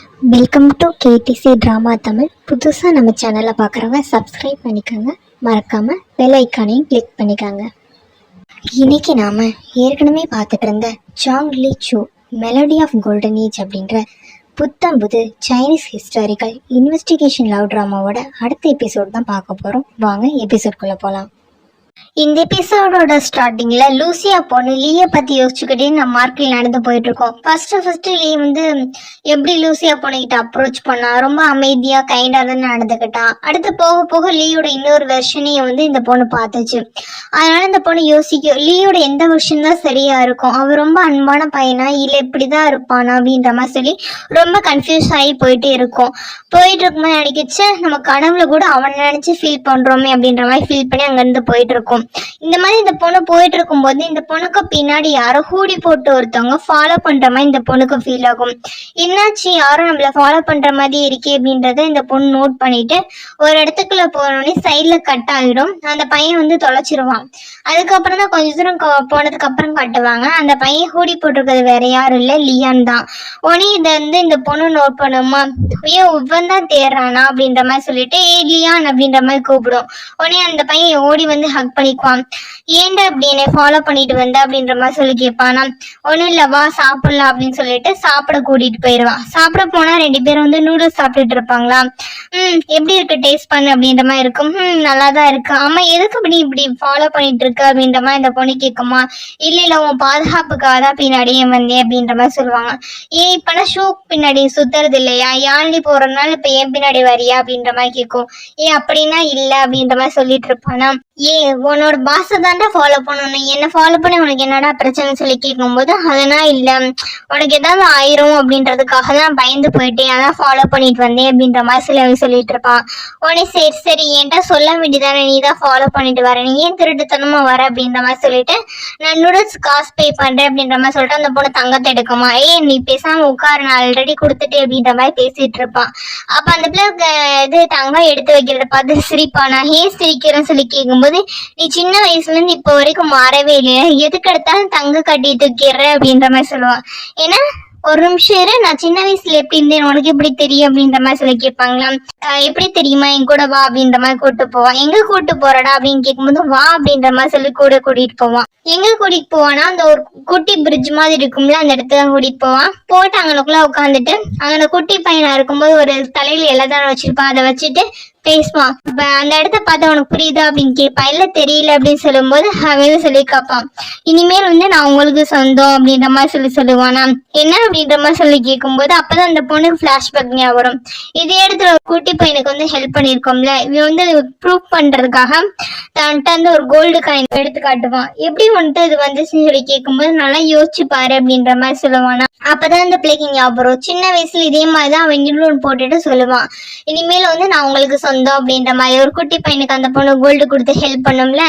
Welcome to KTC drama Tamil. புதுசாக நம்ம சேனலை பார்க்குறவங்க சப்ஸ்கிரைப் பண்ணிக்கோங்க, மறக்காமல் பெல் ஐக்கானையும் கிளிக் பண்ணிக்கோங்க. இன்றைக்கி நாம் ஏற்கனவே பார்த்துட்டு இருந்த ஜாங் லீ சூ மெலடி ஆஃப் கோல்டன் ஏஜ் அப்படின்ற புத்தம்புது சைனீஸ் ஹிஸ்டாரிக்கல் இன்வெஸ்டிகேஷன் லவ் ட்ராமாவோட அடுத்த எபிசோட் தான் பார்க்க போகிறோம். வாங்க எபிசோட்குள்ளே போகலாம். இந்த எபிசோடோட ஸ்டார்டிங்ல லூசியா பொண்ணு லீயை பத்தி யோசிச்சுக்கிட்டே நம்ம மார்க்கில் நடந்து போயிட்டு இருக்கோம். ஃபர்ஸ்ட் லீ வந்து எப்படி லூசியா பொண்ணுகிட்ட அப்ரோச் பண்ணா, ரொம்ப அமைதியா கைண்டா தான் நடந்துக்கிட்டான். அடுத்து போக போக லீயோட இன்னொரு வெர்ஷனையும் வந்து இந்த பொண்ணு பார்த்துச்சு. அதனால இந்த பொண்ணு யோசிக்கும், லீயோட எந்த வெர்ஷன் தான் சரியா இருக்கும், அவன் ரொம்ப அன்பான பையனா இல்ல இப்படிதான் இருப்பானா அப்படின்ற மாதிரி சொல்லி ரொம்ப கன்ஃபியூஸ் ஆகி போயிட்டு இருக்கும்போது நினைக்கிச்சு நம்ம கனவுல கூட அவனை நினைச்சு ஃபீல் பண்றோமே அப்படின்ற மாதிரி ஃபீல் பண்ணி அங்கிருந்து போயிட்டு இருக்கும். இந்த மாதிரி இந்த பொண்ணு போயிட்டு இருக்கும் போது இந்த பொண்ணுக்கு பின்னாடி யாரோ ஹூடி போட்டு ஒருத்தவங்க ஃபாலோ பண்ற மாதிரி இந்த பொண்ணுக்கு ஃபீல் ஆகும். என்னாச்சு, யாரும் நம்மள ஃபாலோ பண்ற மாதிரி இருக்கே அப்படின்றத இந்த பொண்ணு நோட் பண்ணிட்டு ஒரு இடத்துக்குள்ள போனோடனே சைட்ல கட் ஆகிடும். அந்த பையன் வந்து தொலைச்சிருவான். அதுக்கப்புறம் தான் கொஞ்ச தூரம் போனதுக்கு அப்புறம் கட்டுவாங்க. அந்த பையன் ஹூடி போட்டிருக்கிறது வேற யாரும் இல்லை, லியான் தான். உடனே இதை வந்து இந்த பொண்ணு நோட் பண்ணுமா, ஐயோ இவன் தான் தேடுறானா அப்படின்ற மாதிரி சொல்லிட்டு லியான் அப்படின்ற மாதிரி கூப்பிடும். உடனே அந்த பையன் ஓடி வந்து ஹக் பண்ணிக்குவான். ஏன்டா அப்படி என்னை ஃபாலோ பண்ணிட்டு வந்த அப்படின்ற மாதிரி சொல்லி கேட்பானா. ஒன்றும் இல்லை வா சாப்பிடலாம் அப்படின்னு சொல்லிட்டு சாப்பிட கூட்டிட்டு போயிடுவான். சாப்பிட போனா ரெண்டு பேரும் வந்து நூடுல்ஸ் சாப்பிட்டுட்டு இருப்பாங்களா. எப்படி இருக்கு, டேஸ்ட் பண்ணு அப்படின்ற மாதிரி இருக்கும். நல்லா தான் இருக்கு. ஆமா எதுக்கு அப்படி இப்படி ஃபாலோ பண்ணிட்டு இருக்க அப்படின்ற மாதிரி இந்த பொண்ணு கேட்குமா. இல்ல உன் பாதுகாப்புக்காக தான் பின்னாடியே வந்தேன் அப்படின்ற மாதிரி சொல்லுவாங்க. ஏன் இப்பனா ஷூ பின்னாடி சுத்துறது இல்லையா, யாழ்னி போறதுனால இப்ப ஏன் பின்னாடி வரியா அப்படின்ற மாதிரி கேட்கும். ஏன் அப்படின்னா இல்ல அப்படின்ற மாதிரி சொல்லிட்டு இருப்பானா. உன்னோட பாஸை தாண்டா ஃபாலோ பண்ணணும், என்ன ஃபாலோ பண்ணி உனக்கு என்னடா பிரச்சனை சொல்லி கேட்கும்போது அதெல்லாம் இல்ல, உனக்கு ஏதாவது ஆயிரும் அப்படின்றதுக்காக தான் பயந்து போயிட்டேன், அதான் ஃபாலோ பண்ணிட்டு வந்தேன் அப்படின்ற மாதிரி சொல்லி சொல்லிட்டு இருப்பான். உடனே சரி என்கிட்ட சொல்ல வேண்டியதானே, நீ தான் ஃபாலோ பண்ணிட்டு வர, நீ ஏன் திருட்டுத்தனமா வர அப்படின்ற மாதிரி சொல்லிட்டு நான் நூடுல்ஸ் காசு பே பண்றேன் அப்படின்ற மாதிரி சொல்லிட்டு அந்த பொண்ணு தங்கத்தை எடுக்குமா. நீ பேசாம உட்காரு, நான் ஆல்ரெடி கொடுத்துட்டு அப்படின்ற மாதிரி பேசிட்டு இருப்பான். அப்ப அந்த பிள்ளை இது தங்கம் எடுத்து வைக்கிறத பார்த்து சிரிப்பானா. ஏன் சிரிக்கிறேன்னு சொல்லி கேட்கும்போது, நீ சின்ன வயசுல இருந்து இப்ப வரைக்கும் மாறவே இல்லையா, எதுக்கு எடுத்தாலும் தங்க கட்டி தூக்கிடுற அப்படின்ற மாதிரி சொல்லுவான். ஏன்னா ஒரு நிமிஷம் இரு, நான் சின்ன வயசுல எப்படி இருந்தேன் உனக்கு எப்படி தெரியும் அப்படின்ற மாதிரி சொல்லி கேட்பாங்களாம். எப்படி தெரியுமா, என் கூட வா அப்படின்ற மாதிரி கூட்டு போவான். எங்க கூட்டு போறடா அப்படின்னு கேட்கும்போது வா அப்படின்ற மாதிரி சொல்லி கூட கூட்டிட்டு போவான். எங்க கூட்டிட்டு போவானா, அந்த ஒரு குட்டி பிரிட்ஜ் மாதிரி இருக்கும்ல, அந்த இடத்துல கூட்டிட்டு போவான். போட்டு அங்கனக்குள்ள உட்காந்துட்டு அங்க குட்டி பையனா இருக்கும்போது ஒரு தலையில எல்லாதான் வச்சிருப்பான், அதை வச்சுட்டு பேசுவான். அந்த இடத்த பார்த்தா உனக்கு புரியுதா அப்படின்னு கேட்பான். இல்ல தெரியல அப்படின்னு சொல்லும்போது அவன் சொல்லி கேட்பான், இனிமேல் வந்து நான் உங்களுக்கு சொந்தம் அப்படின்ற மாதிரி சொல்லுவானா. என்ன அப்படின்ற மாதிரி சொல்லி கேட்கும்போது அப்பதான் அந்த பொண்ணுக்கு பிளாஷ்பேக் ஞாபகம் வரும். இதே இடத்துல ஒரு குட்டி பையனுக்கு வந்து ஹெல்ப் பண்ணிருக்கோம்ல, இவன் வந்து ப்ரூவ் பண்றதுக்காக தன்கிட்ட வந்து ஒரு கோல்டு காயின் எடுத்து காட்டுவான். எப்படி வந்துட்டு இது வந்துச்சுன்னு சொல்லி கேட்கும்போது நல்லா யோசிச்சு பாரு அப்படின்ற மாதிரி சொல்லுவானா. அப்பதான் அந்த பிள்ளைக்கு ஞாபகம் வரும், சின்ன வயசுல இதே மாதிரிதான் அவன் இன்னொன்று போட்டுட்டு சொல்லுவான், இனிமேல் வந்து நான் உங்களுக்கு சொந்தம் அப்படின்ற மாதிரி. ஒரு குட்டி பையனுக்கு அந்த பொண்ணு கோல்டு கொடுத்து ஹெல்ப் பண்ணும்ல,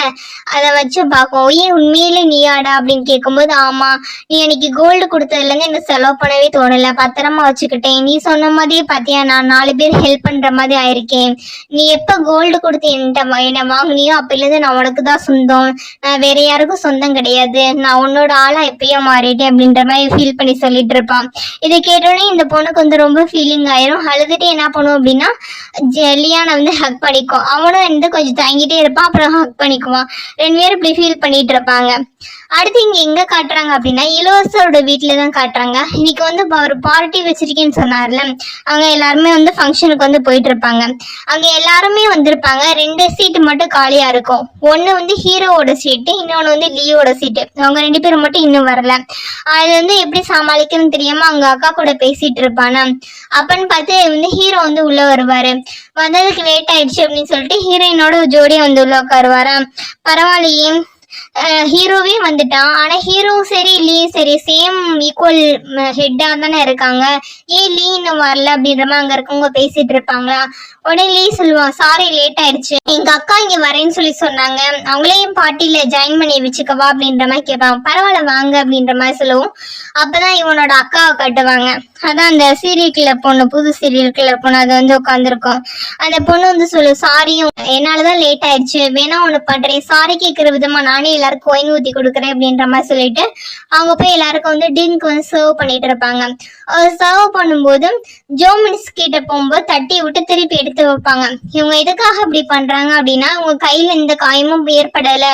அதை வச்சு பார்க்கும். ஏன் உண்மையிலே நீயாடா அப்படின்னு கேட்கும்போது ஆமா, நீ எனக்கு கோல்டு கொடுத்ததுல இருந்து எனக்கு செலவு பண்ணவே தோணல, பத்திரமா வச்சுக்கிட்டேன். நீ சொன்ன மாதிரியே பாத்தியா, நான் 4 பேர் ஹெல்ப் பண்ற மாதிரி ஆயிருக்கேன். நீ எப்ப கோல்டு கொடுத்து என்ன வாங்கினியோ அப்பல இருந்து நான் உனக்கு தான் சொந்தம், நான் வேற யாருக்கும் சொந்தம் கிடையாது, நான் உன்னோட ஆளா எப்பயோ மாறிட்டேன் அப்படின்ற மாதிரி ஃபீல் பண்ணி சொல்லிட்டு இருப்பான். இதை கேட்டோடனே இந்த பொண்ணுக்கு வந்து ரொம்ப ஃபீலிங் ஆயிரும். அழுதுட்டு என்ன பண்ணும் அப்படின்னா லியானை வந்து ஹக் பண்ணிக்கும். அவனும் வந்து கொஞ்சம் தங்கிட்டே இருப்பான், அப்புறம் ஹக் பண்ணிக்குவான். 2 பேரும் இப்படி ஃபீல் பண்ணிட்டு இருப்பாங்க. அடுத்து இங்க எங்க காட்டுறாங்க அப்படின்னா இளவரசரோட வீட்டுலதான் காட்டுறாங்க. இன்னைக்கு வந்து ஒரு பார்ட்டி வச்சிருக்கேன்னு சொன்னார்ல, அங்க எல்லாருமே வந்து ஃபங்க்ஷனுக்கு வந்து போயிட்டு இருப்பாங்க. அங்க எல்லாருமே வந்திருப்பாங்க. 2 சீட்டு மட்டும் காலியா இருக்கும். ஒண்ணு வந்து ஹீரோவோட சீட்டு, இன்னொன்னு வந்து லியோட சீட்டு. அவங்க 2 பேரும் மட்டும் இன்னும் வரல. அது வந்து எப்படி சமாளிக்கணும்னு தெரியாம அவங்க அக்கா கூட பேசிட்டு இருப்பானா. அப்பன்னு பார்த்து வந்து ஹீரோ வந்து உள்ள வருவாரு. வந்ததுக்கு லேட் ஆயிடுச்சு அப்படின்னு சொல்லிட்டு ஹீரோயினோட ஜோடியா வந்து உள்ள உட்காருவாரா. பரவாயில்லையே, ஹீரோவே வந்துட்டான், ஆனா ஹீரோ சரி லீயும் சரி சேம் ஈக்குவல் ஹெட்டா தானே இருக்காங்க, ஏன் லீ இன்னும் வரல அப்படின்ற மாதிரி அங்க இருக்கவங்க பேசிட்டு இருப்பாங்களா. உடனே லீ சொல்லுவான், சாரி லேட் ஆயிடுச்சு, எங்க அக்கா இங்க வரேன்னு சொல்லி சொன்னாங்க, அவங்களையும் பார்ட்டில ஜாயின் பண்ணி வச்சுக்கவா அப்படின்ற மாதிரி கேட்பாங்க. பரவாயில்ல வாங்க அப்படின்ற மாதிரி சொல்லுவோம். அப்பதான் இவனோட அக்காவை கட்டுவாங்க. அதான் அந்த சீரியல் கில்லர் பொண்ணு, புது சீரியல் கில்லர் பொண்ணு அது வந்து உட்காந்துருக்கும். அந்த பொண்ணு வந்து சொல்லு, சாரியும் என்னாலதான் லேட் ஆயிடுச்சு, வேணா ஒண்ணு பண்றேன், சாரி கேட்கிற விதமா நானே எல்லாருக்கும் ஒயின் ஊத்தி கொடுக்குறேன் அப்படின்ற மாதிரி சொல்லிட்டு அவங்க போய் எல்லாருக்கும் வந்து ட்ரிங்க் வந்து சர்வ் பண்ணிட்டு இருப்பாங்க. சர்வ் பண்ணும்போது ஜோமினிஸ் கிட்ட போகும்போது தட்டி விட்டு திருப்பி எடுத்து வைப்பாங்க. இவங்க எதுக்காக அப்படி பண்றாங்க அப்படின்னா, உங்க கையில எந்த காயமும் ஏற்படல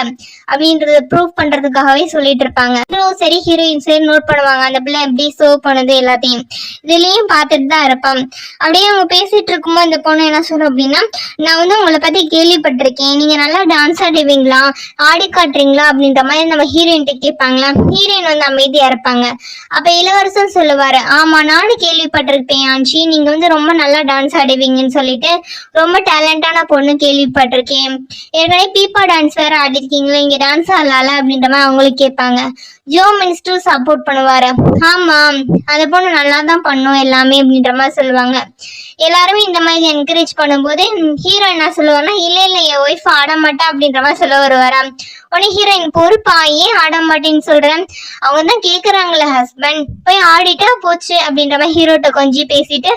அப்படின்றத ப்ரூவ் பண்றதுக்காகவே சொல்லிட்டு இருப்பாங்க. சரி ஹீரோயின் சரி நோட் பண்ணுவாங்க அந்த பிள்ளை எப்படி சர்வ் பண்ணுது எல்லாத்தையும். இதுலயும் பார்த்துட்டு தான் இருப்பான். அப்படியே அவங்க பேசிட்டு இருக்கும்போது இந்த பொண்ணு என்ன சொல்லும் அப்படின்னா, நான் வந்து உங்களை பத்தி கேள்விப்பட்டிருக்கேன், நீங்க நல்லா டான்ஸ் ஆடுவீங்களா, ஆடி காட்டுறீங்களா அப்படின்ற மாதிரி நம்ம ஹீரோயின்ட்ட கேட்பாங்களா. ஹீரோயின் வந்து அமைதியா இருப்பாங்க. அப்ப இளவரசன் சொல்லுவாரு, ஆமா நானும் கேள்விப்பட்டிருப்பேன் ஆன்ச்சி, நீங்க வந்து ரொம்ப நல்லா டான்ஸ் ஆடுவீங்கன்னு சொல்லிட்டு, ரொம்ப டேலண்டான பொண்ணு கேள்விப்பட்டிருக்கேன், ஏற்கனவே பீப்பா டான்ஸ் வேற ஆடிருக்கீங்களா, இங்க டான்ஸ் ஆடலால அப்படின்ற மாதிரி அவங்களுக்கு கேட்பாங்க. ஜோ மினிஸ்டர் சப்போர்ட் பண்ணுவாரு, ஆமா அந்த பொண்ணு நல்லா தான் பண்ணும் எல்லாமே அப்படின்ற மாதிரி சொல்லுவாங்க. எல்லாருமே இந்த மாதிரி என்கரேஜ் பண்ணும்போது ஹீரோ என்ன சொல்லுவாருன்னா, இல்ல இல்ல என் ஒய்ஃப் ஆட மாட்டா அப்படின்ற மாதிரி சொல்ல வருவாரா. உடனே ஹீரோயின், பொறுப்பா ஏன் ஆட மாட்டேன்னு சொல்றேன், அவங்க தான் கேக்குறாங்களே ஹஸ்பண்ட், போய் ஆடிட்டா போச்சு அப்படின்ற மாதிரி ஹீரோட்ட கொஞ்சம் பேசிட்டு,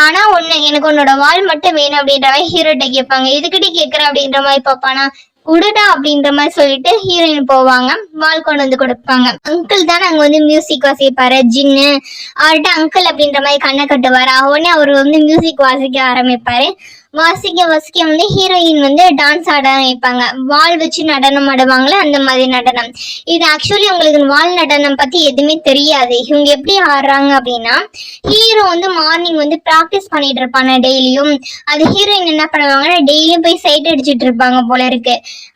ஆனா ஒண்ணு எனக்கு உன்னோட வால் மட்டும் வேணும் அப்படின்ற மாதிரி ஹீரோட்ட கேட்பாங்க. எதுக்கிட்ட கேக்குற அப்படின்ற மாதிரி பாப்பானா, உடுடா அப்படின்ற மாதிரி சொல்லிட்டு ஹீரோயின் போவாங்க. வால் கொண்டு வந்து கொடுப்பாங்க. அங்கிள் தான் அங்க வந்து மியூசிக் வாசிப்பாரு ஜின்னு. அவர்கிட்ட அங்கிள் அப்படின்ற மாதிரி கண்ணை கட்டுவாரு. உடனே அவர் வந்து மியூசிக் வாசிக்க ஆரம்பிப்பாரு. வாசிக்க வந்து ஹீரோயின் வந்து டான்ஸ் ஆட வைப்பாங்க. வால் வச்சு நடனம் ஆடுவாங்களே அந்த மாதிரி நடனம். இது ஆக்சுவலி உங்களுக்கு வால் நடனம் பத்தி எதுவுமே தெரியாது. இவங்க எப்படி ஆடுறாங்க அப்படின்னா, ஹீரோ வந்து மார்னிங் வந்து ப்ராக்டிஸ் பண்ணிட்டு இருப்பாங்க டெய்லியும். அது ஹீரோயின் என்ன பண்ணுவாங்கன்னா, டெய்லியும் போய் சைட் அடிச்சுட்டு இருப்பாங்க போல இருக்கு.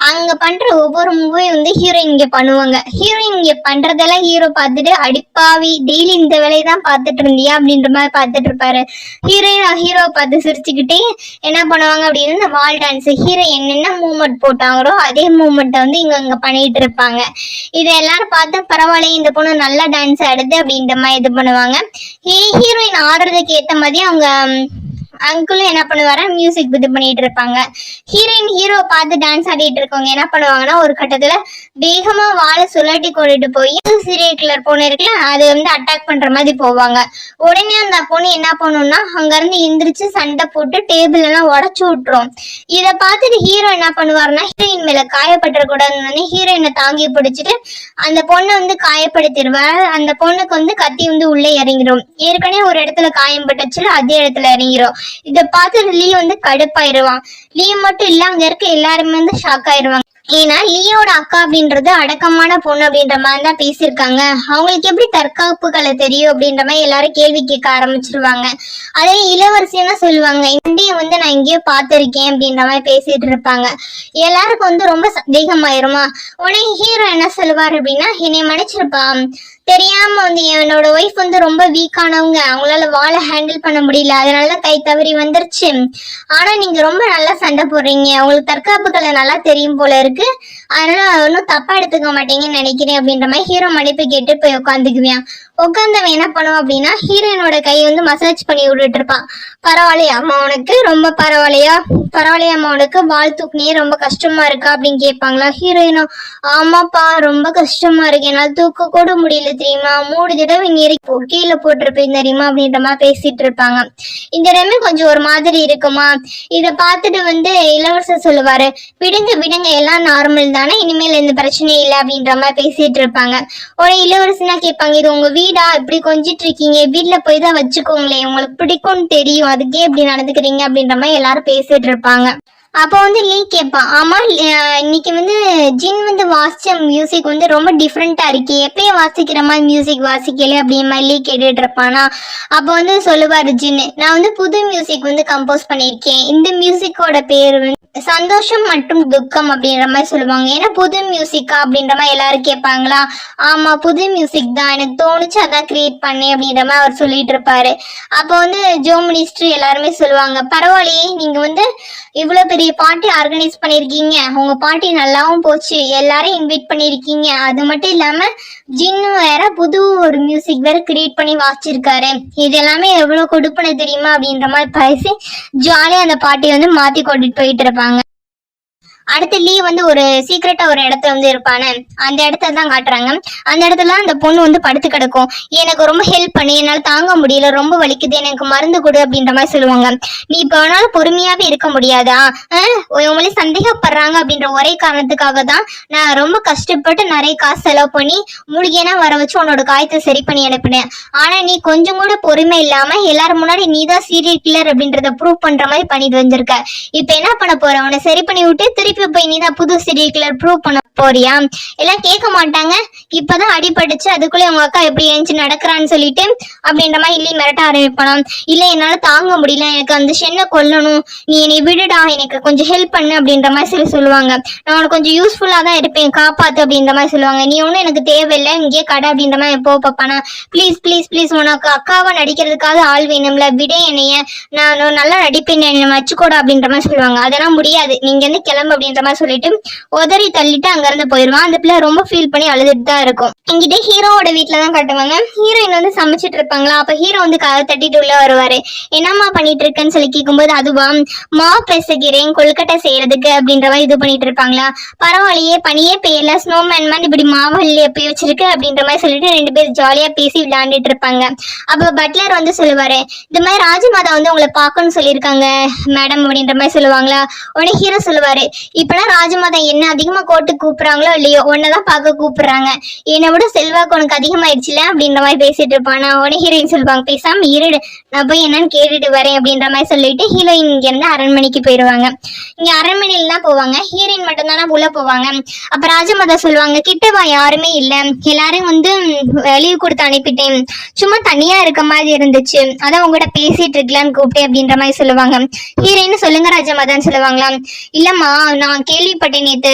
அங்க பண்ற ஒவ்வொரு மூவையும் வந்து ஹீரோயின் இங்க பண்ணுவாங்க. ஹீரோயின் இங்க பண்றதெல்லாம் ஹீரோ பார்த்துட்டு, அடிப்பாவி டெய்லி இந்த வேலையை தான் பார்த்துட்டு இருந்தியா அப்படின்ற மாதிரி பார்த்துட்டு இருப்பாரு. ஹீரோ பார்த்து சிரிச்சுக்கிட்டே என்ன பண்ணுவாங்க அப்படின்னு, இந்த வால் டான்ஸ் ஹீரோ என்னென்ன மூவ்மெண்ட் போட்டாங்களோ அதே மூவ்மெண்ட் வந்து இங்க பண்ணிட்டு இருப்பாங்க. இதை எல்லாரும் பார்த்து பரவாயில்ல இந்த பொண்ணு நல்லா டான்ஸ் ஆடுது அப்படின்ற மாதிரி இது பண்ணுவாங்க. ஹீரோயின் ஆடுறதுக்கு ஏற்ற மாதிரி அவங்க அங்கிளும் என்ன பண்ணுவாரா, மியூசிக் இது பண்ணிட்டு இருப்பாங்க. ஹீரோ பார்த்து டான்ஸ் ஆடிட்டு இருக்கவங்க என்ன பண்ணுவாங்கன்னா, ஒரு கட்டத்துல வேகமா வாழை சுழட்டி கொண்டுட்டு போய் சீரியல் கில்லர் பொண்ணு இருக்குல்ல அது வந்து அட்டாக் பண்ற மாதிரி போவாங்க. உடனே அந்த பொண்ணு என்ன பண்ணும்னா, அங்க இருந்து எந்திரிச்சு சண்டை போட்டு டேபிள் எல்லாம் உடச்சு விட்டுரும். இதை பார்த்துட்டு ஹீரோ என்ன பண்ணுவாருன்னா, ஹீரோயின் மேல காயப்பட்டுறக்கூடாதுன்னு ஹீரோயினை தாங்கி பிடிச்சிட்டு அந்த பொண்ணை வந்து காயப்படுத்திடுவார். அந்த பொண்ணுக்கு வந்து கத்தி வந்து உள்ளே இறங்கிடும். ஏற்கனவே ஒரு இடத்துல காயம் பட்டுச்சுல அதே இடத்துல இறங்கிடும். இத பார்த்து லீ வந்து கடுப்பாயிருவான். லீ மட்டும் இல்ல அங்க இருக்க எல்லாருமே வந்து ஷாக் ஆயிருவாங்க. ஏன்னா லீயோட அக்கா அப்படின்றது அடக்கமான பொண்ணு அப்படின்ற மாதிரி தான் பேசியிருக்காங்க. அவங்களுக்கு எப்படி தற்காப்பு கலை தெரியும் அப்படின்ற மாதிரி எல்லாரும் கேள்வி கேட்க ஆரம்பிச்சிருவாங்க. அதே இளவரசியா சொல்லுவாங்க, இந்திய வந்து நான் எங்கேயோ பார்த்திருக்கேன் அப்படின்ற மாதிரி பேசிட்டு இருப்பாங்க. எல்லாருக்கும் வந்து ரொம்ப சந்தேகமாயிருமா. உடனே ஹீரோ என்ன சொல்லுவார் அப்படின்னா, என்னை மன்னிச்சிருப்பா, தெரியாம வந்து என்னோட ஒய்ஃப் வந்து ரொம்ப வீக்கானவங்க, அவங்களால வாழை ஹேண்டில் பண்ண முடியல, அதனால கை தவறி வந்துருச்சு. ஆனா நீங்க ரொம்ப நல்லா சண்டை போடுறீங்க, உங்களுக்கு தற்காப்பு கலை நல்லா தெரியும் போல இருக்கு, அதனால ஒன்னும் தப்பா எடுத்துக்க மாட்டீங்கன்னு நினைக்கிறேன் அப்படின்ற மாதிரி ஹீரோ மன்னிப்பு கேட்டு போய் உட்காந்துக்குவேன். உட்காந்தவன் என்ன பண்ணுவோம் அப்படின்னா, ஹீரோயினோட கையை வந்து மசாஜ் பண்ணி விட்டுட்டு இருப்பான். பரவாயில்லையா அம்மா உனக்கு, ரொம்ப பரவாயில்லையா அம்மா உனக்கு, வால் தூக்குனியே ரொம்ப கஷ்டமா இருக்கா அப்படின்னு கேட்பாங்களா. ஹீரோயினோ, ஆமாப்பா ரொம்ப கஷ்டமா இருக்கு, என்னால தூக்க கூட முடியல தெரியுமா, 3 தடவை நெறி கீழே போட்டிருப்பேன் தெரியுமா அப்படின்ற மாதிரி பேசிட்டு இருப்பாங்க. இந்த இடமே கொஞ்சம் ஒரு மாதிரி இருக்குமா. இதை பார்த்துட்டு வந்து இளவரசர் சொல்லுவாரு, விடுங்க எல்லாம் நார்மல் தானே, இனிமேல் எந்த பிரச்சனையும் இல்லை அப்படின்ற மாதிரி பேசிட்டு இருப்பாங்க. உடனே இளவரசனா கேட்பாங்க, இது உங்க வீடா இப்படி கொஞ்சிட்டு இருக்கீங்க, வீட்டுல போய் தான் வச்சுக்கோங்களேன், உங்களுக்கு பிடிக்கும்னு தெரியும், அதுக்கே இப்படி நடந்துக்கிறீங்க அப்படின்ற மாதிரி எல்லாரும் பேசிட்டு இருப்பாங்க. அப்போ வந்து லீ கேட்பான், ஆமா இன்னைக்கு வந்து ஜின் வந்து வாசிச்ச மியூசிக் வந்து ரொம்ப டிஃப்ரெண்டா இருக்கு, எப்பயும் வாசிக்கிற மாதிரி மியூசிக் வாசிக்கல அப்படின்ற மாதிரி லீ கேட்டுட்டு இருப்பானா. அப்போ வந்து சொல்லுவாரு ஜின்னு, நான் வந்து புது மியூசிக் வந்து கம்போஸ் பண்ணியிருக்கேன், இந்த மியூசிக்கோட பேர் வந்து சந்தோஷம் மற்றும் துக்கம் அப்படின்ற மாதிரி சொல்லுவாங்க. ஏன்னா புது மியூசிக்கா அப்படின்ற மாதிரி எல்லாரும் கேட்பாங்களா. ஆமா புது மியூசிக் தான், எனக்கு தோணுச்சு அதான் கிரியேட் பண்ணேன் அப்படின்ற மாதிரி அவர் சொல்லிட்டு இருப்பாரு. அப்போ வந்து ஜோ மினிஸ்டர் எல்லாருமே சொல்லுவாங்க, பரவாயில்லையே நீங்க வந்து இவ்வளவு பெரிய பெரிய பார்ட்டி ஆர்கனைஸ் பண்ணிருக்கீங்க, உங்க பார்ட்டி நல்லாவும் போச்சு, எல்லாரையும் இன்வைட் பண்ணிருக்கீங்க. அது மட்டும் இல்லாம ஜின்னு வேற புது ஒரு மியூசிக் வேற கிரியேட் பண்ணி வாசிச்சிருக்காரு. இது எல்லாமே எவ்வளவு கொடுப்பன தெரியுமா அப்படின்ற மாதிரி பேசி ஜாலியா அந்த பார்ட்டியை வந்து மாத்தி கொண்டுட்டு போயிட்டு இருப்பாங்க. அடுத்து லீ வந்து ஒரு சீக்கிரட்டா ஒரு இடத்துல வந்து இருப்பானே, அந்த இடத்த தான் காட்டுறாங்க. அந்த இடத்துல அந்த பொண்ணு வந்து படுத்து கிடக்கும். எனக்கு ரொம்ப ஹெல்ப் பண்ணி, என்னால தாங்க முடியல, ரொம்ப வலிக்குது, எனக்கு மருந்து கொடு அப்படின்ற மாதிரி சொல்லுவாங்க. நீ இப்போ வேணால பொறுமையாவே இருக்க முடியாதா, உங்களே சந்தேகப்படுறாங்க அப்படின்ற ஒரே காரணத்துக்காக தான் நான் ரொம்ப கஷ்டப்பட்டு நிறைய காசு செலவு பண்ணி மூலிகைனா வர வச்சு உன்னோட காயத்தை சரி பண்ணி அனுப்பினேன். ஆனா நீ கொஞ்சம் கூட பொறுமை இல்லாம எல்லாரும் முன்னாடி நீ தான் சீரியல் கில்லர் அப்படின்றத ப்ரூவ் பண்ற மாதிரி பண்ணிட்டு வந்திருக்க. இப்ப என்ன பண்ண போற, உன்னை சரி பண்ணி விட்டு திருப்பி போய் நீதான் புது சீரியல் கில்லர் ப்ரூவ் பண்ண போறியா? எல்லாம் கேட்க மாட்டாங்க. இப்பதான் அடிபட்டுச்சு, அதுக்குள்ளே உங்க அக்கா எப்படி எழுந்து நடக்கிறான்னு சொல்லிட்டு அப்படின்ற மாதிரி இல்லி மிரட்ட ஆரம்பிப்பானாம். இல்ல என்னால தாங்க முடியல, எனக்கு அந்த ஷென்னை கொல்லணும், நீ என்னை விடுடா, எனக்கு கொஞ்சம் ஹெல்ப் பண்ணு அப்படின்ற மாதிரி சொல்லுவாங்க. நான் உனக்கு கொஞ்சம் யூஸ்ஃபுல்லா தான் இருப்பேன், காப்பாத்து அப்படின்ற மாதிரி சொல்லுவாங்க. நீ ஒன்னும் எனக்கு தேவையில்லை, இங்கேயே கடை அப்படின்ற மாதிரி எப்போ பாப்பானா. ப்ளீஸ் ப்ளீஸ் ப்ளீஸ், உனக்கு அக்காவா நடிக்கிறதுக்காக ஆள் வேணும்ல, விட என்னைய, நான் நல்லா நடிப்பேன், என்னை வச்சுக்கூட அப்படின்ற மாதிரி சொல்லுவாங்க. அதெல்லாம் முடியாது, நீங்க இருந்து கிளம்பு அப்படின்ற மாதிரி சொல்லிட்டு உதறி தள்ளிட்டு அங்க இருந்து போயிருவான். அந்த பிள்ளை ரொம்ப ஃபீல் பண்ணி அழுதுட்டு தான் இருக்கும். இங்கிட்ட ஹீரோவோட வீட்டுல தான் காட்டுவாங்க. ஹீரோயின் வந்து சமைச்சிட்டு இருப்பாங்களா, அப்ப ஹீரோ வந்து கதை தட்டிட்டு உள்ள வருவாரு. என்னம்மா பண்ணிட்டு இருக்கேன்னு சொல்லி கேட்கும்போது, அதுவா மாவு பெசுகிறேன் கொழுக்கட்டை செய்யறதுக்கு அப்படின்ற மாதிரி இது பண்ணிட்டு இருப்பாங்களா. பரவாயில்லையே, பனியே பெய்யல, ஸ்னோமேன் மாதிரி இப்படி மாவல்லி எப்படி வச்சிருக்கு அப்படின்ற மாதிரி சொல்லிட்டு ரெண்டு பேர் ஜாலியா பேசி விளையாண்டுட்டு இருப்பாங்க. அப்ப பட்லர் வந்து சொல்லுவாரு, இந்த மாதிரி ராஜமாதா வந்து உங்களை பார்க்கணும்னு சொல்லியிருக்காங்க மேடம் அப்படின்ற மாதிரி சொல்லுவாங்களா. உடனே ஹீரோ சொல்லுவாரு, இப்பெல்லாம் ராஜமாதா என்ன அதிகமா கோட்டு கூப்பிடுறாங்களோ இல்லையோ, உன்னதான் பார்க்க கூப்பிடுறாங்க, என்னை விட செல்வாக்கு உனக்கு அதிகமாயிடுச்சுல அப்படின்ற மாதிரி பேசிட்டு இருப்பானா. உடனே ஹீரோயின் சொல்லுவாங்க, பேசாம இருடு, நான் போய் என்னன்னு கேட்டுட்டு வரேன் அப்படின்ற மாதிரி சொல்லிட்டு ஹீரோயின் இங்க இருந்து அரண்மனைக்கு போயிடுவாங்க. இங்க அரண்மனையில தான் போவாங்க, ஹீரோயின் மட்டும் தானே உள்ள போவாங்க. அப்ப ராஜமாதா சொல்லுவாங்க, கிட்டவா யாருமே இல்ல, எல்லாரும் வந்து லீவ் கொடுத்து அனுப்பிட்டேன், சும்மா தனியா இருக்க மாதிரி இருந்துச்சு, அதான் உங்ககிட்ட பேசிட்டு இருக்கலான்னு கூப்பிட்டேன் அப்படின்ற மாதிரி சொல்லுவாங்க. ஹீரோயின் சொல்லுங்க ராஜமாதான்னு சொல்லுவாங்களா. இல்லம்மா, நான் கேள்விப்பட்டேன் நேத்து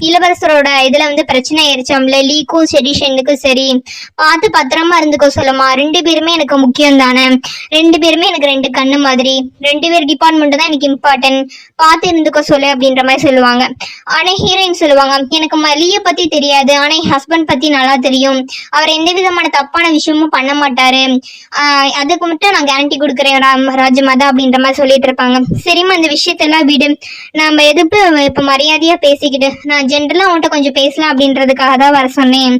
இளவரசரோட இதுல வந்து பிரச்சனை ஆயிருச்சாம்ல, லீக்கும் சரி ஷென்னுக்கும் சரி, பார்த்து பத்திரமா இருந்துக்கோ சொல்லுமா, ரெண்டு பேருமே எனக்கு முக்கியம் தானே, ரெண்டு பேருமே எனக்கு ரெண்டு கண்ணு மாதிரி, ரெண்டு பேர் டிபார்ட்மெண்ட் தான் எனக்கு இம்பார்ட்டன்ட், பார்த்து இருந்துக்கோ சொல்லு அப்படின்ற மாதிரி சொல்லுவாங்க. ஆனா ஹீரோயின் சொல்லுவாங்க, எனக்கு லீய பத்தி தெரியாது, ஆனா என் ஹஸ்பண்ட் பத்தி நல்லா தெரியும், அவர் எந்த விதமான தப்பான விஷயமும் பண்ண மாட்டாரு, அதுக்கு மட்டும் நான் கேரண்டி கொடுக்குறேன் ராஜமாதா அப்படின்ற மாதிரி சொல்லிட்டு இருப்பாங்க. சரிம்மா, இந்த விஷயத்தெல்லாம் விடு, நம்ம எதுக்கு இப்ப மரியாதையா பேசிக்கிட்டு, நான் ஜென்ரலா உன்கிட்ட கொஞ்சம் பேசலாம் அப்படின்றதுக்காக தான் வர சொன்னேன்.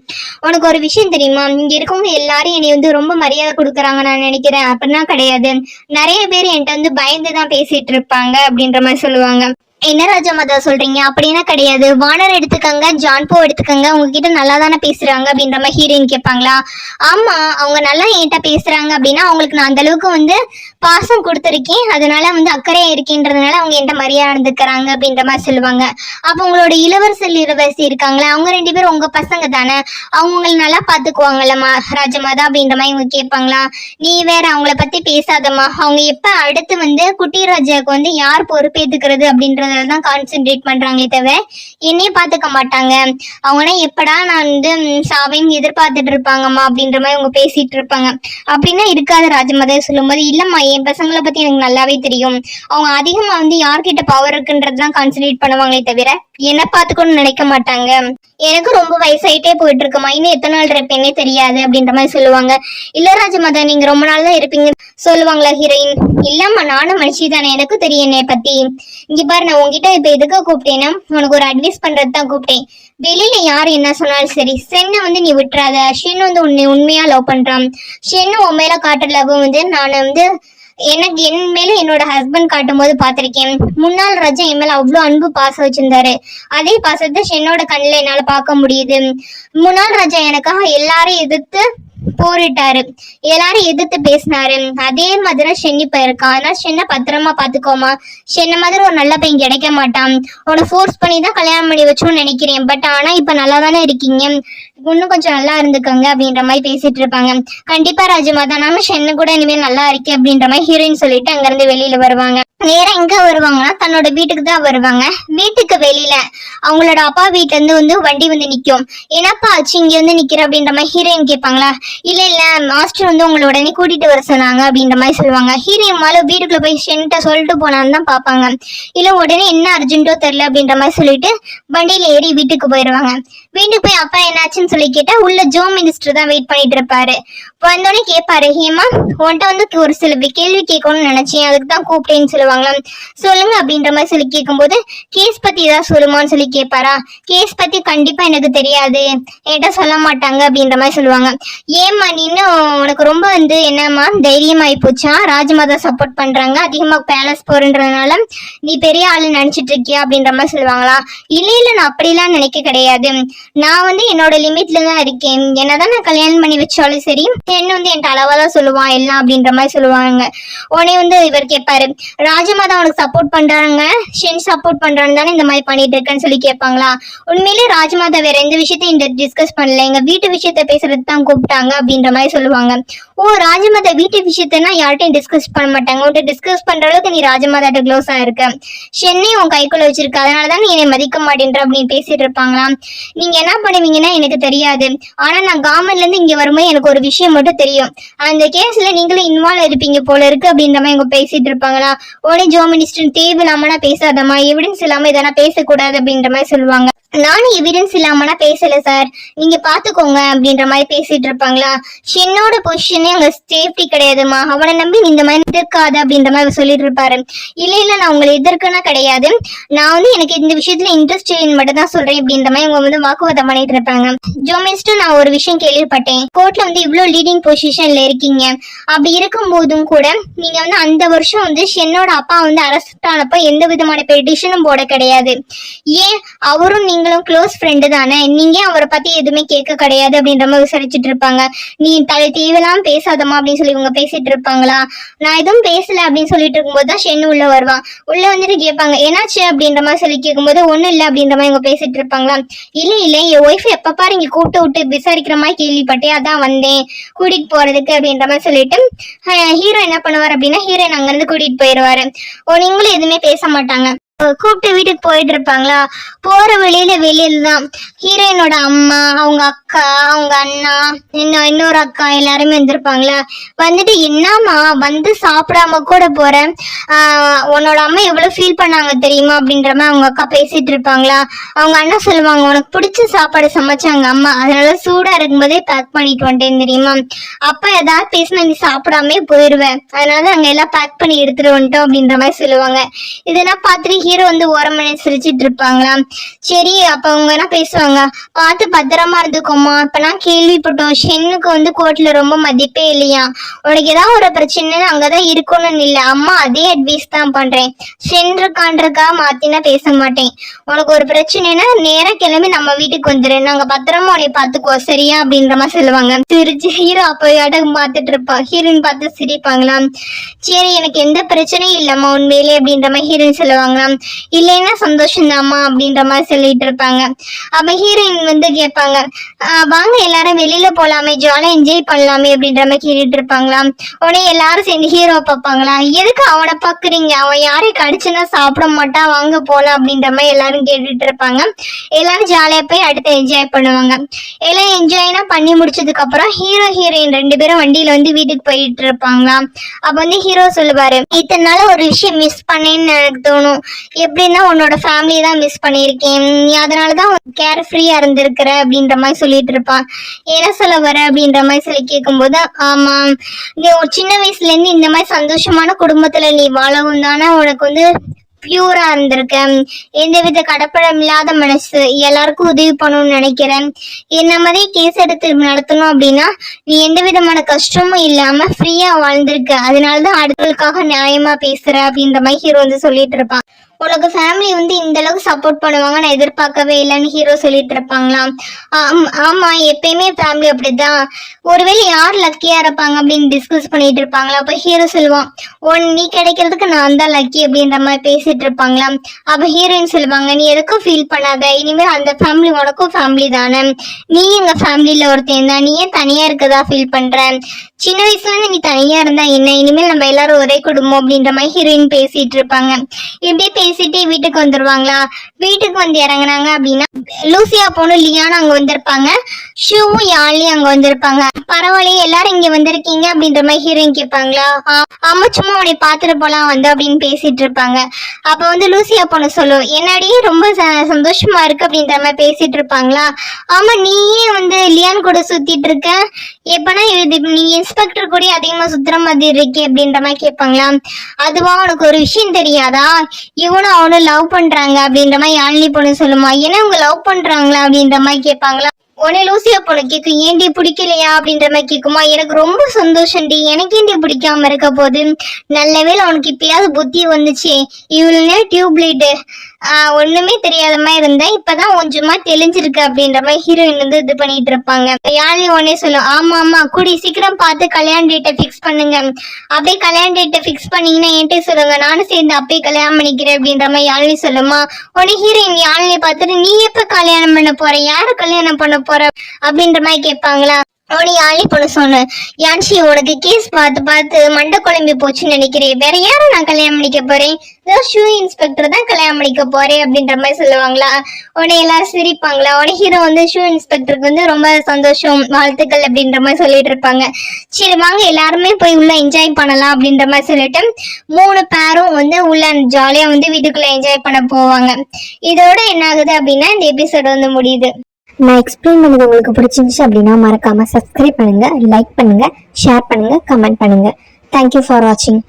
உனக்கு ஒரு விஷயம் தெரியுமா, இங்க இருக்கவங்க எல்லாரும் என்னை வந்து ரொம்ப மரியாதை கொடுக்குறாங்க நான் நினைக்கிறேன், அப்படின்னா கிடையாது, நிறைய பேர் என்கிட்ட வந்து பயந்துதான் பேசிட்டு இருப்பாங்க அப்படின்ற மாதிரி சொல்லுவாங்க. என்ன ராஜமாதா சொல்றீங்க, அப்படின்னா கிடையாது, வானர் எடுத்துக்கங்க, ஜான்போ எடுத்துக்கங்க, உங்ககிட்ட நல்லா தானே பேசுறாங்க அப்படின்ற மாதிரி ஹீரோயின் கேட்பாங்களா. ஆமா, அவங்க நல்லா என்கிட்ட பேசுறாங்க அப்படின்னா அவங்களுக்கு நான் அந்த அளவுக்கு வந்து பாசம் கொடுத்துருக்கேன், அதனால வந்து அக்கறையா இருக்கேன்றதுனால அவங்க என்கிட்ட மரியாதை நடந்துக்கிறாங்க அப்படின்ற மாதிரி சொல்லுவாங்க. அப்ப உங்களோட இளவரசி இருக்காங்களா, அவங்க ரெண்டு பேரும் உங்க பசங்க தானே, அவங்க உங்களை நல்லா பாத்துக்குவாங்கல்லம்மா ராஜமாதா அப்படின்ற மாதிரி இவங்க கேட்பாங்களா. நீ வேற அவங்கள பத்தி பேசாதம்மா, அவங்க எப்ப அடுத்து வந்து குட்டி ராஜாவுக்கு வந்து யார் பொறுப்பேற்றுக்கிறது அப்படின்றது தான் கான்சென்ட்ரேட் பண்றாங்களே தவிர என்னையே பாத்துக்க மாட்டாங்க, அவங்கன்னா எப்படா நான் வந்து சாவையும் எதிர்பார்த்துட்டு இருப்பாங்கம்மா அப்படின்ற மாதிரி அவங்க பேசிட்டு இருப்பாங்க. அப்படின்னா இருக்காது ராஜமாதா சொல்லும்போது, இல்லம்மா என் பசங்களை பத்தி எனக்கு நல்லாவே தெரியும், அவங்க அதிகமா வந்து யார்கிட்ட பவர் இருக்குன்றதுதான் கான்சென்ட்ரேட் பண்ணுவாங்களே தவிர என்ன பாத்துக்கணும்னு நினைக்க மாட்டாங்க. எனக்கு ரொம்ப வயசாயிட்டே போயிட்டு இருக்குமா, இன்னும் எத்தனை நாள் இருப்பேன்னே தெரியாது அப்படின்ற மாதிரி சொல்லுவாங்க. இல்ல ராஜமாதா, நீங்க ரொம்ப நாள் தான் இருப்பீங்க சொல்லுவாங்களா ஹீரோயின். இல்லம்மா, நானும் மனுஷி தானே, எனக்கு தெரியும் என்னை பத்தி. இங்க பாரு, நான் உங்ககிட்ட இப்ப எதுக்கு கூப்பிட்டேன்னா உனக்கு ஒரு அட்வைஸ் பண்றது தான் கூப்பிட்டேன். வெளியில யாரு என்ன சொன்னாலும் சரி, ஷென்னை வந்து நீ விட்டுறாத, ஷென் வந்து உன்னை உண்மையா லவ் பண்றான், ஷென்னு உன் மேல காட்டுற லவ் வந்து நான் வந்து எனக்கு என் மேல என்னோட ஹஸ்பண்ட் காட்டும் போது பாத்திருக்கேன். முன்னாள் ராஜா என் மேல அவ்வளவு அன்பு பாசம் வச்சிருந்தாரு, அதே பாசத்தை ஷென்னோட கண்ணுல என்னால பார்க்க முடியுது. முன்னாள் ராஜா எனக்காக எல்லாரையும் எதிர்த்து போரிட்டாரு, எல்லாரும் எதிர்த்து பேசினாரு, அதே மாதிரி ஷென்னி போயிருக்கான். ஆனா ஷென்னை பத்திரமா பாத்துக்கோமா, ஷென்ன மாதிரி ஒரு நல்ல பையன் கிடைக்க மாட்டான், உன்னை ஃபோர்ஸ் பண்ணி தான் கல்யாணம் பண்ணி வச்சோன்னு நினைக்கிறேன், பட் ஆனா இப்ப நல்லா தானே இருக்கீங்க, இன்னும் கொஞ்சம் நல்லா இருந்துக்கங்க அப்படின்ற மாதிரி பேசிட்டு இருப்பாங்க. கண்டிப்பா ராஜமாதா, நானும் ஷென்னு கூட இனிமேல் நல்லா இருக்கேன் அப்படின்ற மாதிரி ஹீரோயின் சொல்லிட்டு அங்க இருந்து வெளியில வருவாங்க. நேரா எங்க வருவாங்கன்னா தன்னோட வீட்டுக்கு தான் வருவாங்க. வீட்டுக்கு வெளியில அவங்களோட அப்பா வீட்டுல இருந்து வண்டி நிக்கும். என்னப்பா ஆச்சு இங்க நிக்கிற அப்படின்ற மாதிரி ஹீரோயின் கேட்பாங்களா. இல்ல மாஸ்டர் உங்களை உடனே கூட்டிட்டு வர சொன்னாங்க அப்படின்ற மாதிரி சொல்லுவாங்க. ஹீரோயின் மேல வீட்டுக்குள்ள போய் ஷென்ட்ட சொல்லிட்டு போனான்னு தான் பாப்பாங்க. இல்ல உடனே என்ன அர்ஜென்ட்டோ தெரியல அப்படின்ற மாதிரி சொல்லிட்டு வண்டியில ஏறி வீட்டுக்கு போயிடுவாங்க. வீட்டுக்கு போய் அப்பா என்னாச்சுன்னு சொல்லி கேட்டா உள்ள ஜோ மினிஸ்டர் தான் வெயிட் பண்ணிட்டு இருப்பாரு. வந்தோடனே கேட்பாரு, ஹேமா உன்கிட்ட ஒரு சில கேள்வி கேட்கணும்னு நினைச்சேன், அதுக்கு தான் கூப்பிட்டேன்னு சொல்லுவாங்களா. சொல்லுங்க அப்படின்ற மாதிரி சொல்லி கேட்கும்போது கேஸ் பத்தி ஏதாவது சொல்லுமான்னு சொல்லி கேட்பாரா. கேஸ் பத்தி கண்டிப்பா எனக்கு தெரியாது, என்கிட்ட சொல்ல மாட்டாங்க அப்படின்ற மாதிரி சொல்லுவாங்க. ஏமா நீன்னு உனக்கு ரொம்ப என்னம்மா தைரியம் ஆகி போச்சா, ராஜமாதா சப்போர்ட் பண்றாங்க அதிகமா பேலஸ் போறன்றதுனால நீ பெரிய ஆளு நினைச்சிட்டு இருக்கியா அப்படின்ற மாதிரி சொல்லுவாங்களா. இல்ல நான் அப்படிலாம் நினைக்க கிடையாது, நான் என்னோட லிமிட்ல தான் இருக்கேன், என்னதான் நான் கல்யாணம் பண்ணி வச்சாலும் சரி என்ன என்கிட்ட அளவாதான் சொல்லுவான் எல்லாம் அப்படின்ற மாதிரி சொல்லுவாங்க. உடனே இவர் கேட்பாரு, ராஜமாதா உனக்கு சப்போர்ட் பண்றாங்க, ஷென் சப்போர்ட் பண்றான்னு தானே இந்த மாதிரி பண்ணிட்டு இருக்கேன்னு சொல்லி கேட்பாங்களா. உண்மையிலே ராஜமாதா வேற எந்த விஷயத்தையும் டிஸ்கஸ் பண்ணல, எங்க வீட்டு விஷயத்த பேசுறது தான் கூப்பிட்டாங்க அப்படின்ற மாதிரி சொல்லுவாங்க. ஓ ராஜமாதா வீட்டு விஷயத்தனா யார்ட்டையும் டிஸ்கஸ் பண்ண மாட்டாங்க, உன்கிட்ட டிஸ்கஸ் பண்ற அளவுக்கு நீ ராஜமாதாட்ட க்ளோஸா இருக்க, ஷென்னே உன் கைக்குள்ள வச்சிருக்க, அதனாலதான் நீ என்னை மதிக்க மாட்டேன்ற அப்படின்னு பேசிட்டு இருப்பாங்களா. நீங்க என்ன பண்ணுவீங்கன்னா எனக்கு தெரியாது, ஆனா நான் கவர்மெண்ட்ல இருந்து இங்க வரும்போது எனக்கு ஒரு விஷயம் மட்டும் தெரியும், அந்த கேஸ்ல நீங்களும் இன்வால்வ் இருப்பீங்க போல இருக்கு அப்படின்ற மாதிரி இவங்க பேசிட்டு இருப்பாங்களா. உடனே ஜோ மினிஸ்டர் தேவையில்லாமனா பேசாதமா, எவிடன்ஸ் இல்லாம இதெல்லாம் பேசக்கூடாது அப்படின்ற மாதிரி சொல்லுவாங்க. நானும் எவிடன்ஸ் இல்லாமனா பேசல சார், நீங்க பாத்துக்கோங்க அப்படின்ற மாதிரி பேசிட்டு இருப்பாங்களா. ஷென்னோட பொசிஷனே அங்க சேஃப்டி கிடையாதுமா, அவனை நம்பி இந்த மாதிரி எதிர்க்காது அப்படின்ற மாதிரி சொல்லிட்டு இருப்பாரு. இல்ல நான் உங்களை எதிர்க்கனா கிடையாது, நான் எனக்கு இந்த விஷயத்துல இன்ட்ரெஸ்ட் மட்டும் தான் சொல்றேன் அப்படின்ற மாதிரி இவங்க வாக்குவாதம் பண்ணிட்டு இருப்பாங்க. ஜோ மினிஸ்டர், நான் ஒரு விஷயம் கேள்விப்பட்டேன், கோர்ட்ல இவ்வளவு லீடிங் பொசிஷன்ல இருக்கீங்க, அப்படி இருக்கும் போதும் கூட நீங்க அந்த வருஷம் ஷென்னோட அப்பா அரெஸ்ட் ஆனப்ப எந்த விதமான பெட்டிஷனும் போட கிடையாது, ஏன் அவரும் நீங்களும் க்ளோஸ் ஃப்ரெண்டு தானே, நீங்க அவரை பத்தி எதுவுமே கேட்க கிடையாது அப்படின்ற மாதிரி விசாரிச்சுட்டு இருப்பாங்க. நீ தேவையெல்லாம் பேசாதமா அப்படின்னு சொல்லி இவங்க பேசிட்டு இருப்பாங்களா. நான் எதுவும் பேசல அப்படின்னு சொல்லிட்டு இருக்கும்போது தான் ஷென்னு உள்ள வருவான். உள்ள கேட்பாங்க என்னாச்சு அப்படின்ற மாதிரி சொல்லி கேட்கும்போது ஒண்ணும் இல்லை அப்படின்ற மாதிரி இவங்க பேசிட்டு இருப்பாங்களா. இல்ல என் ஒய்ஃப் எப்ப பாரு இங்க கூப்பிட்டு விட்டு விசாரிக்கிற மாதிரி கேள்விப்பட்டேன், அதான் வந்தேன் கூட்டிட்டு போறதுக்கு அப்படின்ற மாதிரி சொல்லிட்டு ஹீரோ என்ன பண்ணுவார் அப்படின்னா ஹீரோயின் அங்க இருந்து கூட்டிட்டு போயிடுவாரு. நீங்களும் எதுவுமே பேச மாட்டாங்க. கூப்பிட்டு வீட்டுக்கு போயிட்டு இருப்பாங்களா. போற வெளியில தான் ஹீரோயினோட அம்மா, அவங்க அக்கா, அவங்க அண்ணா, இன்னொரு அக்கா எல்லாருமே வந்திருப்பாங்களா. என்னம்மா சாப்பிடாம கூட போறேன், உன்னோட அம்மா எவ்வளவு ஃபீல் பண்ணாங்க தெரியுமா அப்படின்ற மாதிரி அவங்க அக்கா பேசிட்டு இருப்பாங்களா. அவங்க அண்ணா சொல்லுவாங்க, உனக்கு பிடிச்ச சாப்பாடு சமைச்சாங்க அம்மா, அதனால சூடா இருக்கும்போதே பேக் பண்ணிட்டு வந்துட்டேன் தெரியுமா, அப்ப ஏதாவது பேசினா நீ சாப்பிடாமே போயிருவேன், அதனால அங்க எல்லாம் பேக் பண்ணி எடுத்துட்டு வந்துட்டோம் அப்படின்ற மாதிரி சொல்லுவாங்க. இதெல்லாம் பார்த்துட்டு ஹீரோ ஓரமணி சிரிச்சிட்டு இருப்பாங்களா. சரி அப்ப அவங்க என்ன பேசுவாங்க, பார்த்து பத்திரமா இருந்துக்கோமா, இப்ப நான் கேள்விப்பட்டோம் ஷென்னுக்கு கோர்ட்ல ரொம்ப மதிப்பே இல்லையா, உனக்கு ஏதாவது ஒரு பிரச்சனை அங்கதான் இருக்கணும்னு இல்ல, அம்மா அதே அட்வைஸ் தான் பண்றேன், ஷென் இருக்கான்றக்கா மாத்தினா பேச மாட்டேன், உனக்கு ஒரு பிரச்சனைனா நேரா கிளம்பி நம்ம வீட்டுக்கு வந்துரு, நாங்க பத்திரமா உன்னை பாத்துக்கோ சரியா அப்படின்ற மாதிரி சொல்லுவாங்க. சிரிச்சு ஹீரோ அப்ப அடகு பார்த்துட்டு இருப்பா. ஹீரோயின் பார்த்து சிரிப்பாங்களா. சரி எனக்கு எந்த பிரச்சனையும் இல்லம்மா உண்மையிலே அப்படின்ற மாதிரி ஹீரோயின் சொல்லுவாங்களாம். இல்லைன்னா சந்தோஷம் தாம்மா அப்படின்ற மாதிரி சொல்லிட்டு இருப்பாங்க. அப்ப ஹீரோயின் கேட்பாங்க, வாங்க எல்லாரும் வெளியில போலாமே, ஜாலியா என்ஜாய் பண்ணலாமே அப்படின்ற மாதிரி கேட்டுட்டு இருப்பாங்களாம். உடனே எல்லாரும் சேர்ந்து ஹீரோ பார்ப்பாங்களா. எதுக்கு அவனை பாக்குறீங்க, அவன் யாரையும் கடிச்சுன்னா சாப்பிட மாட்டான், வாங்க போலாம் அப்படின்ற மாதிரி எல்லாரும் கேட்டுட்டு இருப்பாங்க. எல்லாரும் ஜாலியா போய் அடுத்து என்ஜாய் பண்ணுவாங்க. எல்லாம் என்ஜாய்னா பண்ணி முடிச்சதுக்கு அப்புறம் ஹீரோ ஹீரோயின் 2 பேரும் வண்டியில வீட்டுக்கு போயிட்டு இருப்பாங்களாம். அப்ப ஹீரோ சொல்லுவாரு, இத்தனை நாள் ஒரு விஷயம் மிஸ் பண்ணேன்னு எனக்கு தோணும், எப்படின்னா உன்னோட ஃபேமிலி தான் மிஸ் பண்ணியிருக்கேன், நீ அதனாலதான் கேர் ஃப்ரீயா இருந்திருக்கிற அப்படின்ற மாதிரி சொல்லிட்டு இருப்பான். என்ன சொல்ல வர அப்படின்ற மாதிரி சொல்லி கேட்கும்போது, ஆமா நீ ஒரு சின்ன வயசுல இருந்து இந்த மாதிரி சந்தோஷமான குடும்பத்துல நீ வாழவும் தானே உனக்கு பியூரா இருந்திருக்க, எந்தவித கடப்படம் இல்லாத மனசு, எல்லாருக்கும் உதவி பண்ணணும்னு நினைக்கிறேன், என்ன மாதிரி கேஸ் எடுத்து நடத்தணும் அப்படின்னா நீ எந்த விதமான கஷ்டமும் இல்லாம ஃப்ரீயா வாழ்ந்திருக்க, அதனாலதான் அடுத்தவங்களுக்காக நியாயமா பேசுற அப்படின்ற மாதிரி ஹீரோ சொல்லிட்டு இருப்பான். உனக்கு ஃபேமிலி வந்து இந்த அளவுக்கு சப்போர்ட் பண்ணுவாங்க நான் எதிர்பார்க்கவே இல்லைன்னு ஹீரோ சொல்லிட்டு இருப்பாங்களாம். ஆமா எப்பயுமே ஃபேமிலி அப்படிதான், ஒருவேளை யார் லக்கியா இருப்பாங்க அப்படின்னு டிஸ்கஸ் பண்ணிட்டு இருப்பாங்களா. அப்ப ஹீரோ சொல்லுவான், நீ கிடைக்கிறதுக்கு நான் தான் லக்கி அப்படின்ற மாதிரி பேசிட்டு இருப்பாங்களாம். அப்ப ஹீரோயின் சொல்லுவாங்க, நீ எதுக்கும் ஃபீல் பண்ணாத, இனிமேல் அந்த ஃபேமிலி உனக்கும் ஃபேமிலி தானே, நீ எங்க ஃபேமிலியில ஒருத்தன் தான், நீ ஏன் தனியா இருக்கதா ஃபீல் பண்ற, சின்ன வயசுல இருந்து நீ தனியா இருந்தா என்ன, இனிமேல் நம்ம எல்லாரும் ஒரே குடும்பம் அப்படின்ற மாதிரி ஹீரோயின் பேசிட்டு இருப்பாங்க. இப்படி பேசிட்டு வீட்டுக்கு வந்துருவாங்களா. வீட்டுக்கு வந்து இறங்குனாங்க அப்படின்னா லூசியா பொண்ணு லியானா அங்க வந்திருப்பாங்க, ஷூவும் யாழ்லியும் அங்க வந்திருப்பாங்க. பரவாயில்லையே எல்லாரும் இங்க வந்திருக்கீங்க அப்படின்ற மாதிரி ஹீரோயின் கேட்பாங்களா. ஆமா சும்மா உன்னை பாத்துட்டு போலாம் வந்து அப்படின்னு பேசிட்டு இருப்பாங்க. அப்ப வந்து லூசியா பொண்ணு சொல்லும், என்னடி ரொம்ப சந்தோஷமா இருக்கு அப்படின்ற மாதிரி பேசிட்டு இருப்பாங்களா. ஆமா நீயே வந்து லியான் கூட சுத்திட்டு இருக்க, எப்பனா நீ இன்ஸ்பெக்டர் கூட அதிகமா சுத்துற மாதிரி இருக்கே அப்படின்ற மாதிரி கேட்பாங்களா. அதுவா உனக்கு ஒரு விஷயம் தெரியாதா, இவனும் அவனும் லவ் பண்றாங்க அப்படின்ற மாதிரி யாழ்னி பொண்ணு சொல்லுமா. ஏன்னா அவங்க லவ் பண்றாங்களா அப்படின்ற மாதிரி கேட்பாங்களா. உடனே லூசியா பொண்ணு கேட்கும், ஏன்டி பிடிக்கலையா அப்படின்ற மாதிரி கேட்குமா. எனக்கு ரொம்ப சந்தோஷம்டி, எனக்கு ஏன்டி பிடிக்காம இருக்க போது, நல்ல வேளை உனக்கு இப்பயாவது புத்தி வந்துச்சு, இவ்வளவு டியூப்லைட் ஒண்ணுமே தெரியாத மாதிரி இருந்தேன், இப்பதான் கொஞ்சமா தெளிஞ்சிருக்கு அப்படின்ற மாதிரி ஹீரோயின் வந்து இது பண்ணிட்டு இருப்பாங்க. யாழ்னி உடனே சொல்லும், ஆமா ஆமா கூடி சீக்கிரம் பார்த்து கல்யாண டேட்டை பிக்ஸ் பண்ணுங்க, அப்படியே கல்யாண டேட்டை பிக்ஸ் பண்ணீங்கன்னா என்கிட்ட சொல்லுங்க, நானும் சேர்ந்து அப்படியே கல்யாணம் பண்ணிக்கிறேன் அப்படின்ற மாதிரி யாழ்னி சொல்லுமா. உடனே ஹீரோயின் யாழ்னியை பார்த்துட்டு, நீ எப்ப கல்யாணம் பண்ண போற, யாரு கல்யாணம் பண்ண போற அப்படின்ற மாதிரி கேட்பாங்களா. உடனே யாழி பொண்ணு சொன்ன, யான்ஷி உனக்கு கேஸ் பார்த்து பார்த்து மண்டை குழம்பி போச்சுன்னு நினைக்கிறேன், வேற யாரும் நான் கல்யாணம் பண்ணிக்க போறேன், ஷூ இன்ஸ்பெக்டர் தான் கல்யாணம் பண்ணிக்க போறேன் அப்படின்ற மாதிரி சொல்லுவாங்களா. உடனே எல்லாரும் சிரிப்பாங்களா. உடனே ஹீரோ வந்து ஷூ இன்ஸ்பெக்டருக்கு வந்து ரொம்ப சந்தோஷம் வாழ்த்துக்கள் அப்படின்ற மாதிரி சொல்லிட்டு இருப்பாங்க. சரி வாங்க எல்லாருமே போய் உள்ள என்ஜாய் பண்ணலாம் அப்படின்ற மாதிரி சொல்லிட்டு 3 பேரும் வந்து உள்ள ஜாலியா வந்து வீட்டுக்குள்ள என்ஜாய் பண்ண போவாங்க. இதோட என்ன ஆகுது அப்படின்னா இந்த எபிசோட் வந்து முடியுது. நான் எக்ஸ்பிளைன் பண்ணது உங்களுக்கு பிடிச்சிருந்துச்சு அப்படின்னா மறக்காம சப்ஸ்கிரைப் பண்ணுங்க, லைக் பண்ணுங்க, ஷேர் பண்ணுங்க, கமெண்ட் பண்ணுங்க. தேங்க்யூ ஃபார் வாட்சிங்.